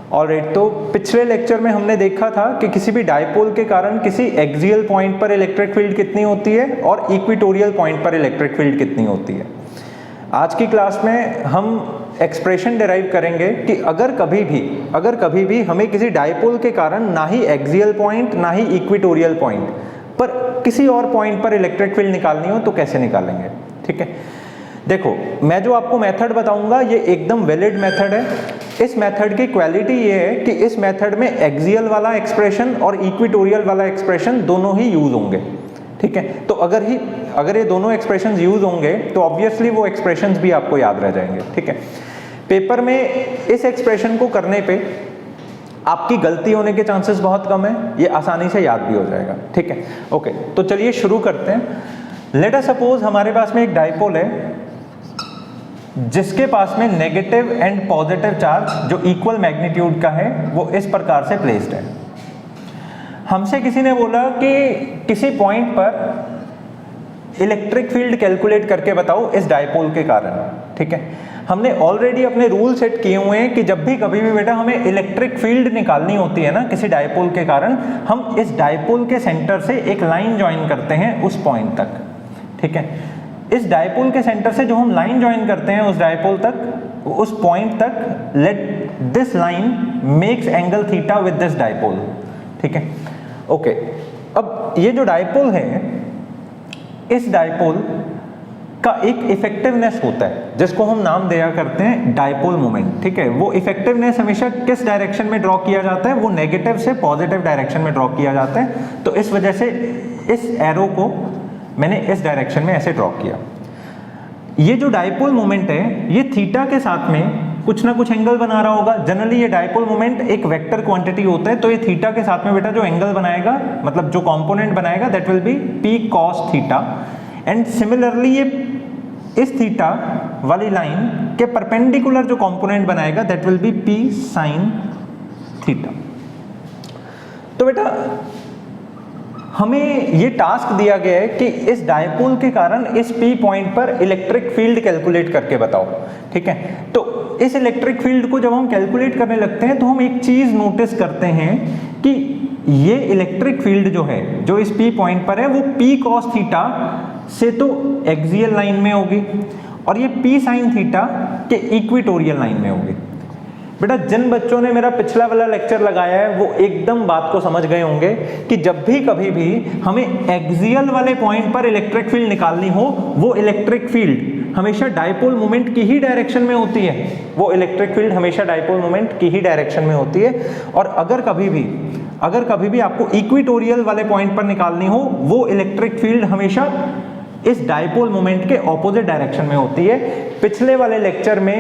Alright, तो पिछले lecture में हमने देखा था कि किसी भी डायपोल के कारण किसी एक्सियल पॉइंट पर इलेक्ट्रिक फील्ड कितनी होती है और इक्वेटोरियल पॉइंट पर इलेक्ट्रिक फील्ड कितनी होती है। आज की क्लास में हम एक्सप्रेशन डिराइव करेंगे कि अगर कभी भी हमें किसी डायपोल के कारण ना ही एक्सियल पॉइंट ना ही इक्वेटोरियल पॉइंट पर किसी और पॉइंट पर इलेक्ट्रिक फील्ड निकालनी हो तो कैसे निकालेंगे। ठीक है, देखो मैं जो आपको मेथड बताऊंगा ये एकदम वैलिड मेथड है। इस मेथड की क्वालिटी ये है कि इस मेथड में एक्सियल वाला एक्सप्रेशन और इक्वेटोरियल वाला एक्सप्रेशन दोनों ही यूज होंगे। ठीक है, तो अगर ये दोनों एक्सप्रेशंस यूज होंगे तो ऑब्वियसली वो एक्सप्रेशंस भी आपको याद रह जाएंगे। ठीक है, पेपर में इस एक्सप्रेशन को करने पे आपकी गलती होने के चांसेस बहुत कम है, ये आसानी से याद भी हो जाएगा। ठीक है, ओके, तो चलिए शुरू करते हैं। लेट अस सपोज हमारे पास में एक डायपोल है जिसके पास में नेगेटिव एंड पॉजिटिव चार्ज जो इक्वल मैग्नीट्यूड का है वो इस प्रकार से प्लेस्ड है। हमसे किसी ने बोला कि किसी पॉइंट पर इलेक्ट्रिक फील्ड कैलकुलेट करके बताओ इस डायपोल के कारण। ठीक है, हमने ऑलरेडी अपने रूल सेट किए हुए हैं कि जब भी कभी भी बेटा हमें इलेक्ट्रिक फील्ड निकालनी होती है ना किसी डायपोल के कारण, हम इस डायपोल के सेंटर से एक लाइन ज्वाइन करते हैं उस पॉइंट तक। ठीक है, इस डायपोल के सेंटर से जो हम लाइन ज्वाइन करते हैं उस डायपोल तक, उस पॉइंट तक, let this line makes angle theta with this dipole. ठीक है, ओके, अब ये जो डायपोल है इस डायपोल का एक इफेक्टिवनेस होता है जिसको हम नाम दिया करते हैं डायपोल मोमेंट। ठीक है, वो इफेक्टिवनेस हमेशा किस डायरेक्शन में ड्रॉ किया जाता है, वो नेगेटिव से पॉजिटिव डायरेक्शन में ड्रॉ किया जाता है। तो इस वजह से इस एरो को मैंने इस डायरेक्शन में ऐसे ड्रॉ किया। ये जो डायपोल मोमेंट है ये थीटा के साथ में कुछ ना कुछ एंगल बना रहा होगा। जनरली ये डायपोल मोमेंट एक वेक्टर क्वांटिटी होता है, तो ये थीटा के साथ में बेटा जो एंगल बनाएगा, मतलब जो कंपोनेंट बनाएगा, that will be P cos theta. And similarly ये इस थीटा वाली लाइन के परपेंडिकुलर जो कंपोनेंट बनाएगा that will be P sine theta. तो बेटा हमें ये टास्क दिया गया है कि इस डायपोल के कारण इस पी पॉइंट पर इलेक्ट्रिक फील्ड कैलकुलेट करके बताओ। ठीक है, तो इस इलेक्ट्रिक फील्ड को जब हम कैलकुलेट करने लगते हैं तो हम एक चीज नोटिस करते हैं कि ये इलेक्ट्रिक फील्ड जो है जो इस पी पॉइंट पर है वो पी कॉस थीटा से तो एक्सियल लाइन में होगी और ये पी साइन थीटा के इक्वेटोरियल लाइन में होगी। बेटा जिन बच्चों ने मेरा पिछला वाला लेक्चर लगाया है वो एकदम बात को समझ गए होंगे कि जब भी कभी भी हमें एक्सियल वाले पॉइंट पर इलेक्ट्रिक फील्ड निकालनी हो वो इलेक्ट्रिक फील्ड हमेशा डायपोल मोमेंट की ही डायरेक्शन में होती है। वो इलेक्ट्रिक फील्ड हमेशा डायपोल मोमेंट की ही डायरेक्शन में होती है। और अगर कभी भी आपको इक्वेटोरियल वाले पॉइंट पर निकालनी हो वो इलेक्ट्रिक फील्ड हमेशा इस डायपोल मोमेंट के ऑपोजिट डायरेक्शन में होती है। पिछले वाले लेक्चर में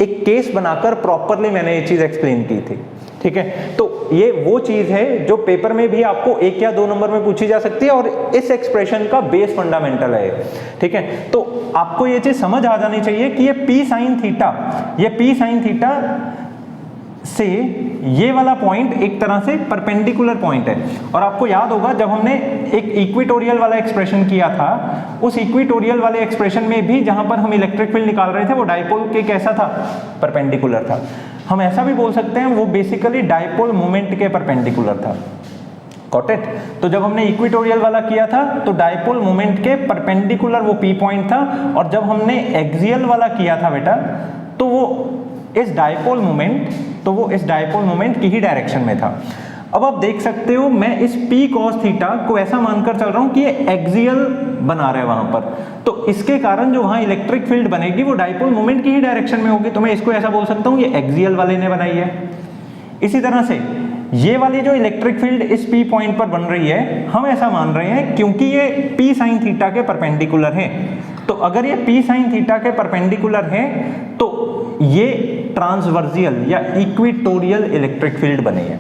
एक केस बनाकर प्रॉपरली मैंने ये चीज एक्सप्लेन की थी। ठीक है, तो ये वो चीज है जो पेपर में भी आपको 1 या 2 नंबर में पूछी जा सकती है और इस एक्सप्रेशन का बेस फंडामेंटल है। ठीक है, तो आपको ये चीज समझ आ जानी चाहिए कि ये पी साइन थीटा से ये वाला पॉइंट एक तरह से परपेंडिकुलर पॉइंट है। और आपको याद होगा जब हमने एक इक्वेटोरियल वाला एक्सप्रेशन किया था उस इक्वेटोरियल वाले एक्सप्रेशन में भी जहां पर हम इलेक्ट्रिक फील्ड निकाल रहे थे वो डायपोल के कैसा था, परपेंडिकुलर था। हम ऐसा भी बोल सकते हैं वो बेसिकली डायपोल मोमेंट के परपेंडिकुलर था। Got it? तो जब हमने इक्वेटोरियल वाला किया था तो डायपोल मोमेंट के परपेंडिकुलर वो पी पॉइंट था और जब हमने एक्सियल वाला किया था बेटा तो वो इस डायपोल मोमेंट की ही डायरेक्शन में था। अब आप देख सकते हो मैं इस P cos थीटा को ऐसा मानकर चल रहा हूं कि ये एक्सियल बना रहा है वहां पर, तो इसके कारण जो वहां इलेक्ट्रिक फील्ड बनेगी वो डायपोल मोमेंट की ही डायरेक्शन में होगी। तो मैं इसको ऐसा बोल सकता हूं ये एक्सियल वाले ने बनाई है। इसी तरह से ये वाली जो इलेक्ट्रिक फील्ड इस P पॉइंट पर बन रही है हम ऐसा मान रहे हैं क्योंकि ये P साइन थीटा के परपेंडिकुलर है। तो अगर ये P साइन थीटा के परपेंडिकुलर है तो ये ट्रांसवर्सियल या इक्वेटोरियल इलेक्ट्रिक फील्ड बनी है।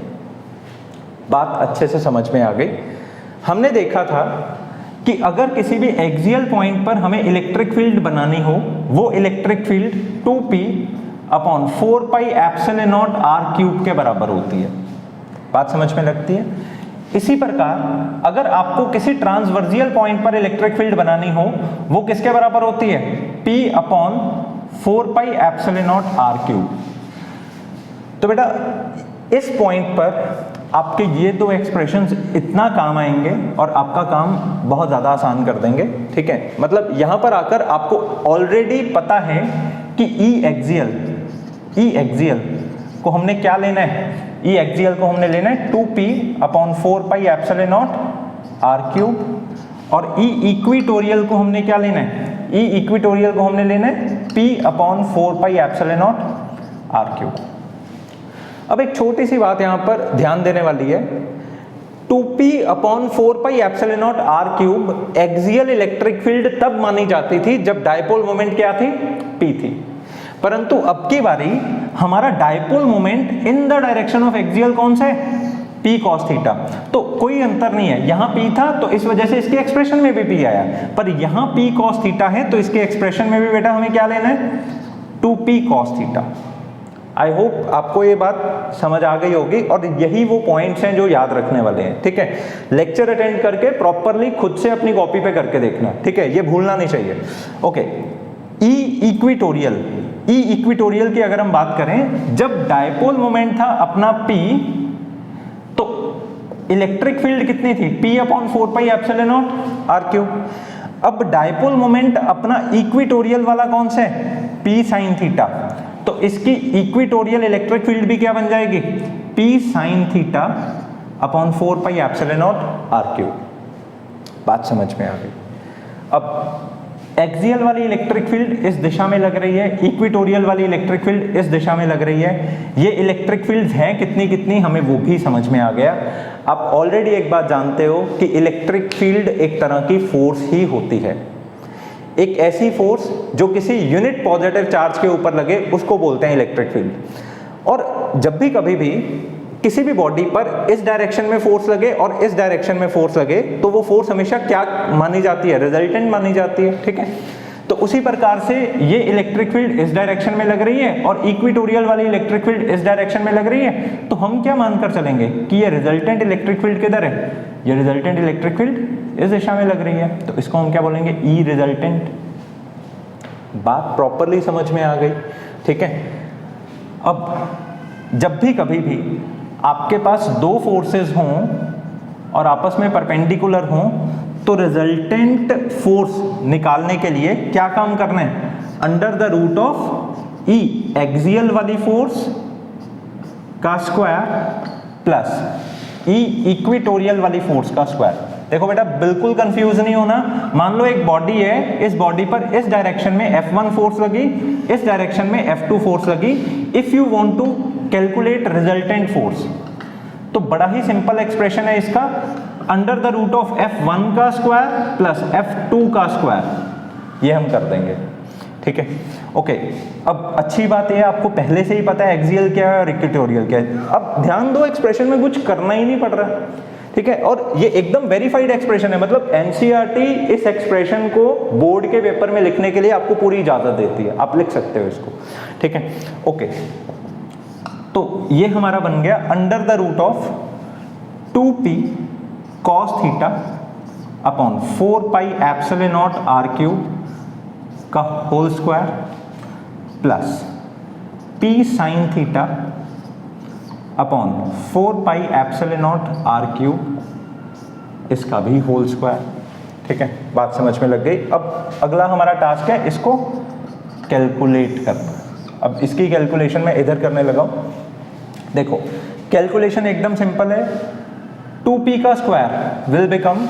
बात अच्छे से समझ में आ गई। हमने देखा था कि अगर किसी भी एक्सियल पॉइंट पर हमें इलेक्ट्रिक फील्ड बनानी हो वो इलेक्ट्रिक फील्ड 2p/4 पाई एप्सिलॉन नॉट r क्यूब के बराबर होती है। बात समझ में लगती है? इसी प्रकार अगर आपको किसी ट्रांसवर्सियल पॉइंट पर इलेक्ट्रिक फील्ड बनानी हो वो किसके बराबर होती है, p/4 पाई एप्सिलॉन नॉट r क्यूब। तो बेटा इस पॉइंट पर आपके ये दो एक्सप्रेशंस इतना काम आएंगे और आपका काम बहुत ज़्यादा आसान कर देंगे, ठीक है। मतलब यहाँ पर आकर आपको ऑलरेडी पता है कि ई एक्सियल को हमने क्या लेना है, ई एक्सियल को हमने लेना है 2p/4πε0r³ और ई इक्विटोरियल को हमने क्या लेना है, ई इक्विटोरियल को हमने लेना है p/4πε0r³। अब एक छोटी सी बात यहाँ पर ध्यान देने वाली है, 2p/4πε0r³ एक्सियल इलेक्ट्रिक फील्ड तब मानी जाती थी जब डायपोल मोमेंट क्या थी, p थी। परंतु अब की बारी हमारा dipole moment in the direction of axial कौन सा है, p cos थीटा। तो कोई अंतर नहीं है, यहाँ p था तो इस वजह से इसके एक्सप्रेशन में भी p आया, पर यहाँ p cos थीटा है तो इसके एक्सप्रेशन में भी बेटा हमें क्या लेना है, 2p cos theta. I hope आपको ये बात समझ आ गई होगी और यही वो पॉइंट्स हैं जो याद रखने वाले हैं, ठीक है। लेक्चर अटेंड करके प्रॉपरली खुद से अपनी कॉपी पे करके देखना, ठीक है, ये भूलना नहीं चाहिए। ओके, ई इक्विटोरियल की अगर हम बात करें, जब डायपोल मोमेंट था अपना p तो इलेक्ट्रिक फील्ड कितनी थी, p/4πε0r³। अब डायपोल मोमेंट अपना इक्विटोरियल वाला कौन सा है, p sin थीटा, तो इसकी इक्विटोरियल इलेक्ट्रिक फील्ड भी क्या बन जाएगी, p sin θ/4πε0r³। बात समझ में आ गई। अब एक्सियल वाली इलेक्ट्रिक फील्ड इस दिशा में लग रही है, इक्विटोरियल वाली इलेक्ट्रिक फील्ड इस दिशा में लग रही है। ये इलेक्ट्रिक फील्ड्स हैं कितनी कितनी हमें वो भी समझ में आ गया। आप ऑलरेडी एक बात जानते हो कि इलेक्ट्रिक फील्ड एक तरह की फोर्स ही होती है, एक ऐसी फोर्स जो किसी यूनिट पॉजिटिव चार्ज के ऊपर लगे उसको बोलते हैं इलेक्ट्रिक फील्ड। और जब भी कभी भी किसी भी बॉडी पर इस डायरेक्शन में फोर्स लगे और इस डायरेक्शन में फोर्स लगे तो वो फोर्स हमेशा क्या मानी जाती है, रिजल्टेंट मानी जाती है, ठीक है। तो उसी प्रकार से ये इलेक्ट्रिक फील्ड इस डायरेक्शन में लग रही है और इक्विटोरियल वाली इलेक्ट्रिक फील्ड इस डायरेक्शन में लग रही है, तो हम क्या मानकर चलेंगे कि ये रिजल्टेंट इलेक्ट्रिक फील्ड किधर है, ये रिजल्टेंट इलेक्ट्रिक फील्ड इस दिशा में लग रही है, तो इसको हम क्या बोलेंगे, ई रिजल्टेंट। बात प्रॉपरली समझ में आ गई, ठीक है। अब जब भी कभी भी आपके पास दो फोर्सेस हों और आपस में परपेंडिकुलर हों तो रिजल्टेंट फोर्स निकालने के लिए क्या काम करना है, under the root of E axial वाली फोर्स का स्क्वायर प्लस ई इक्विटोरियल वाली फोर्स का स्क्वायर। देखो बेटा बिल्कुल कंफ्यूज नहीं होना। मान लो एक बॉडी है, इस बॉडी पर इस डायरेक्शन में F1 फोर्स लगी, इस डायरेक्शन में F2 फोर्स लगी। If you want to calculate resultant force तो बड़ा ही सिंपल एक्सप्रेशन है इसका, under the root of F1 का स्क्वायर प्लस F2 का स्क्वायर, ये हम कर देंगे, ठीक है। ओके, अब अच्छी बात है आपको पहले से ही पता है एक्सियल क्या है और इक्विटोरियल क्या है। अब ध्यान दो, एक्सप्रेशन में कुछ करना ही नहीं पड़ रहा, ठीक है। और ये एकदम वेरीफाइड एक्सप्रेशन है, मतलब एनसीईआरटी इस एक्सप्रेशन को बोर्ड के पेपर में लिखने के लिए आपको पूरी इजाजत देती है, आप लिख सकते हो इसको, ठीक है। ओके, तो ये हमारा बन गया under the root of 2p cos theta upon 4πε0r³ का whole square plus p sin theta upon 4πε0r³ इसका भी होल स्क्वायर, ठीक है। बात समझ में लग गई। अब अगला हमारा टास्क है इसको कैलकुलेट करना। अब इसकी कैलकुलेशन मैं इधर करने लगा हूं। देखो कैलकुलेशन एकदम सिंपल है, 2p का square will become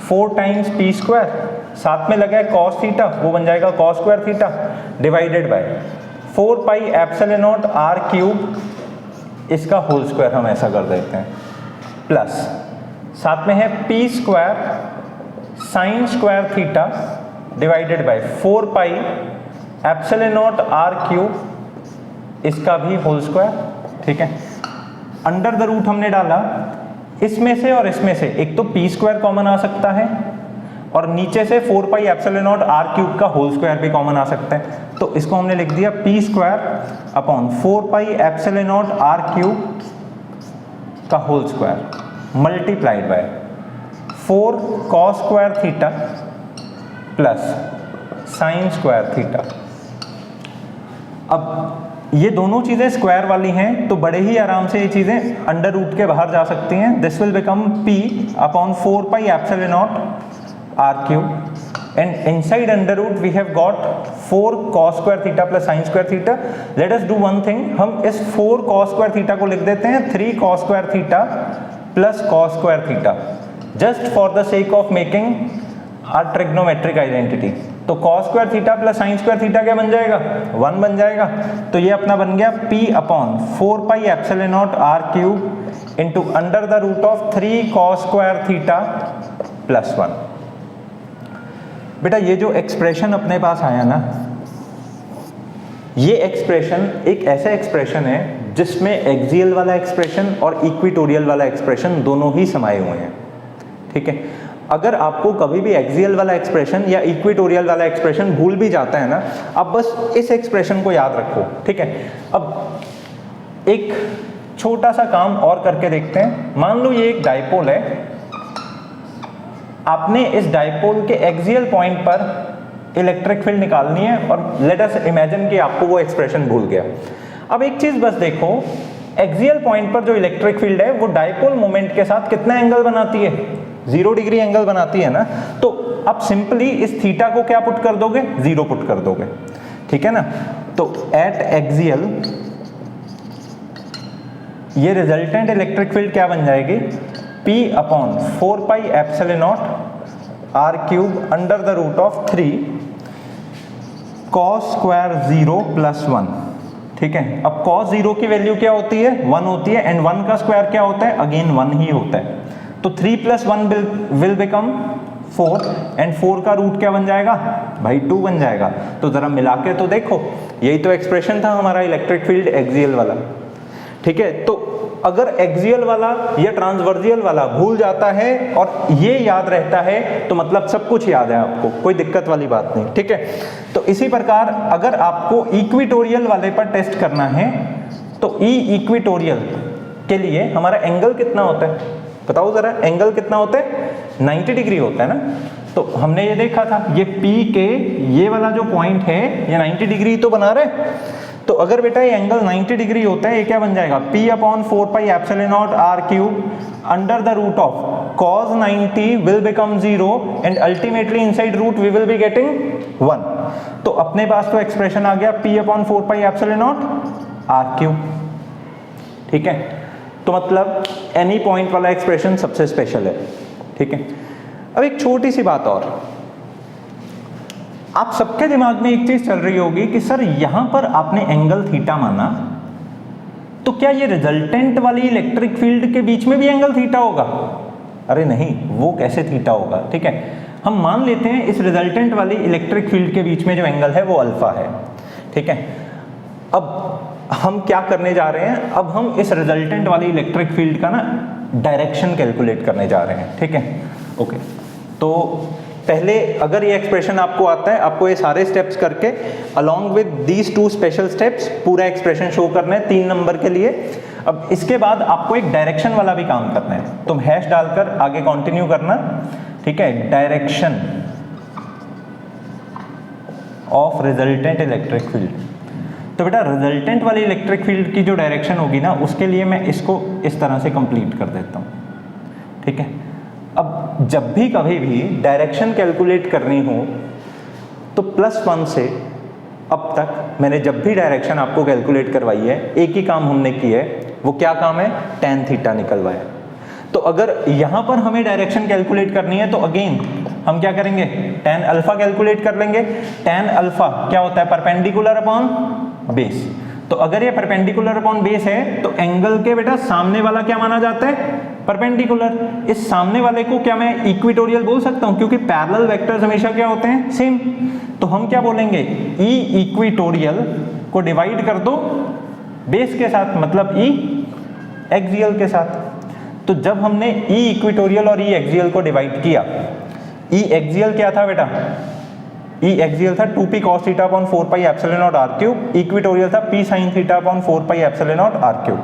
4 times p square, साथ में लगा है cos थीटा, वो बन जाएगा cos square theta divided by 4πε0r³, इसका होल स्क्वायर हम ऐसा कर देते हैं, प्लस साथ में है p square sine square theta divided by 4πε0r³, इसका भी होल स्क्वायर, ठीक है। अंडर द रूट हमने डाला, इसमें से और इसमें से एक तो p स्क्वायर कॉमन आ सकता है और नीचे से 4πε0r³ का होल स्क्वायर भी कॉमन आ सकता है, तो इसको हमने लिख दिया p स्क्वायर अपॉन 4πε0r³ का whole square multiplied by 4 cos square theta plus sine square theta. अब ये दोनों चीजें स्क्वायर वाली हैं तो बड़े ही आराम से ये चीजें अंडर रूट के बाहर जा सकती हैं. This will become p upon 4 pi epsilon naught r cube and inside under root we have got 4 cos square theta plus sin square theta. Let us do one thing, हम इस 4 cos square theta को लिख देते हैं 3 cos square theta plus cos square theta just for the sake of making our trigonometric identity. तो cos square theta plus sin square theta क्या बन जाएगा? 1 बन जाएगा. तो ये अपना बन गया p upon 4 pi epsilon naught r cube into under the root of 3 cos square theta plus 1. बेटा ये जो एक्सप्रेशन अपने पास आया ना, ये एक्सप्रेशन एक ऐसा एक्सप्रेशन है जिसमें एक्सियल वाला एक्सप्रेशन और इक्वेटोरियल वाला एक्सप्रेशन दोनों ही समाये हुए हैं. ठीक है, अगर आपको कभी भी एक्सियल वाला एक्सप्रेशन या इक्वेटोरियल वाला एक्सप्रेशन भूल भी जाता है ना, आप बस इस एक्सप्रेशन को याद रखो. ठीक है, अब एक छोटा सा काम और करके देखते हैं. मान लो ये एक डाइपोल है, आपने इस डाइपोल के एक्सियल पॉइंट पर इलेक्ट्रिक फील्ड निकालनी है और लेट अस इमेजिन कि आपको वो एक्सप्रेशन भूल गया. अब एक चीज बस देखो, एक्सियल पॉइंट पर जो इलेक्ट्रिक फील्ड है वो डाइपोल मोमेंट के साथ कितना एंगल बनाती है? 0 डिग्री एंगल बनाती है ना. तो आप सिंपली इस थीटा को क्या पुट कर दोगे? 0 पुट कर दोगे. ठीक है ना. तो एट एक्सियल ये रिजल्टेंट इलेक्ट्रिक फील्ड क्या बन जाएगी? P upon 4 pi epsilon naught r cube under the root of 3 cos square 0 plus 1. ठीक है, अब cos 0 की वैल्यू क्या होती है? 1 होती है, एंड 1 का स्क्वायर क्या होता है? अगेन 1 ही होता है. तो 3 प्लस 1 विल बिकम 4 एंड 4 का रूट क्या बन जाएगा भाई? 2 बन जाएगा. तो जरा मिला के तो देखो, यही तो एक्सप्रेशन था हमारा इलेक्ट्रिक फील्ड एक्सियल वाला. ठीक है, तो अगर एक्सियल वाला या ट्रांसवर्जियल वाला भूल जाता है और ये याद रहता है तो मतलब सब कुछ याद है आपको, कोई दिक्कत वाली बात नहीं. ठीक है, तो इसी प्रकार अगर आपको इक्वेटोरियल वाले पर टेस्ट करना है तो ई इक्वेटोरियल के लिए हमारा एंगल कितना होता है? बताओ जरा, एंगल कितना होता है? 90 डिग्री होता है ना. तो हमने ये देखा था, ये P के ये वाला जो पॉइंट है ये 90 डिग्री तो बना रहे. तो अगर बेटा ये एंगल 90 डिग्री होता है, ये क्या बन जाएगा? P upon 4 pi epsilon naught r cube under the root of cos 90 will become 0 and ultimately inside root we will be getting 1. तो अपने पास तो एक्सप्रेशन आ गया P upon 4 pi epsilon naught r cube. ठीक है, तो मतलब एनी पॉइंट वाला एक्सप्रेशन सबसे स्पेशल है. ठीक है, अब एक छोटी सी बात और, आप सबके दिमाग में एक चीज चल रही होगी कि सर यहां पर आपने एंगल थीटा माना, तो क्या ये रिजल्टेंट वाली इलेक्ट्रिक फील्ड के बीच में भी एंगल थीटा होगा? अरे नहीं, वो कैसे थीटा होगा? ठीक है, हम मान लेते हैं इस रिजल्टेंट वाली इलेक्ट्रिक फील्ड के बीच में जो एंगल है वो अल्फा है. ठीक है, अब हम क्या करने जा रहे हैं? अब हम इस रिजल्टेंट वाली इलेक्ट्रिक फील्ड का ना डायरेक्शन कैलकुलेट करने जा रहे हैं. ठीक है, ओके. तो पहले अगर ये एक्सप्रेशन आपको आता है, आपको ये सारे स्टेप्स करके along with these 2 special steps पूरा एक्सप्रेशन शो करना है 3 नंबर के लिए. अब इसके बाद आपको एक डायरेक्शन वाला भी काम करना है, तुम हैश डालकर आगे कंटिन्यू करना. ठीक है, direction of resultant electric field. तो बेटा रिजल्टेंट वाली इलेक्ट्रिक फील्ड की जो डायरेक्शन होगी ना, उसके लिए मैं इसको इस तरह से कंप्लीट कर देता हूँ. ठीक है, अब जब भी कभी भी डायरेक्शन कैलकुलेट करनी हो तो +1 से अब तक मैंने जब भी डायरेक्शन आपको कैलकुलेट करवाई है, एक ही काम हमने किया है. वो क्या काम है? tan थीटा निकलवाया. तो अगर यहाँ पर हमें डायरेक्शन कैलकुलेट करनी है तो अगेन हम क्या करेंगे? tan अल्फा कैलकुलेट कर लेंगे. tan अल्फा क्या होता है? Perpendicular upon base. तो अगर ये परपेंडिकुलर अपॉन बेस है तो एंगल के बेटा सामने वाला क्या माना जाता है? परपेंडिकुलर. इस सामने वाले को क्या मैं इक्वेटोरियल बोल सकता हूं? क्योंकि पैरेलल वेक्टर्स हमेशा क्या होते हैं? सेम. तो हम क्या बोलेंगे? ई इक्वेटोरियल को डिवाइड कर दो बेस के साथ, मतलब ई एक्सियल के साथ. तो जब हमने ई इक्वेटोरियल और ई एक्सियल को डिवाइड किया, ई एक्सियल क्या था बेटा? ई एक्सियल था 2p cos theta upon 4 pi epsilon naught r cube. Equatorial था p sin theta upon 4 pi epsilon naught r cube.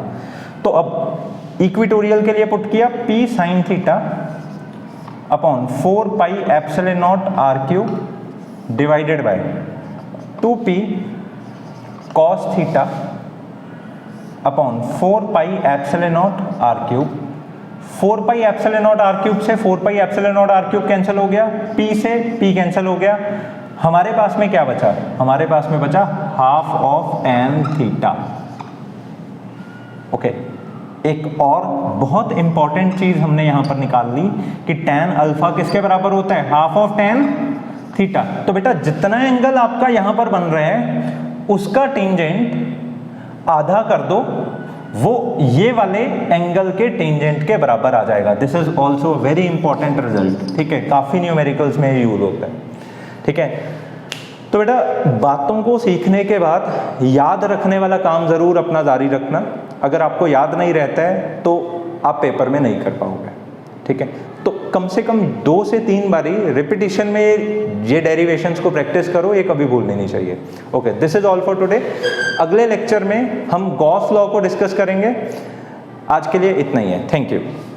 तो अब इक्वेटोरियल के लिए पुट किया p sin theta upon 4 pi epsilon naught r cube divided by 2p cos theta upon 4 pi epsilon naught R cube. 4 pi epsilon naught R cube से 4 pi epsilon naught R cube cancel हो गया, p से p cancel हो गया, हमारे पास में क्या बचा, हमारे पास में बचा half of tan theta. Okay, एक और बहुत इंपॉर्टेंट चीज हमने यहां पर निकाल ली कि tan अल्फा किसके बराबर होता है, हाफ ऑफ tan थीटा। तो बेटा जितना एंगल आपका यहां पर बन रहा है उसका टेंजेंट आधा कर दो, वो ये वाले एंगल के टेंजेंट के बराबर आ जाएगा। This is also very important result, ठीक है, काफी न्यूमेरिकल्स में यूज होता है, ठीक है। तो बेटा बातों को सीखने के बाद याद रखने वाला काम जरूर अपना जारी रखना। अगर आपको याद नहीं रहता है तो आप पेपर में नहीं कर पाओगे, ठीक है। तो कम से कम 2 से 3 बारी रिपीटिशन में ये डेरिवेशंस को प्रैक्टिस करो, ये कभी भूलनी नहीं चाहिए। Okay, this is all for today. अगले लेक्चर में हम गॉस लॉ को डिस्कस करेंगे। आज के लिए इतना ही है, थैंक यू।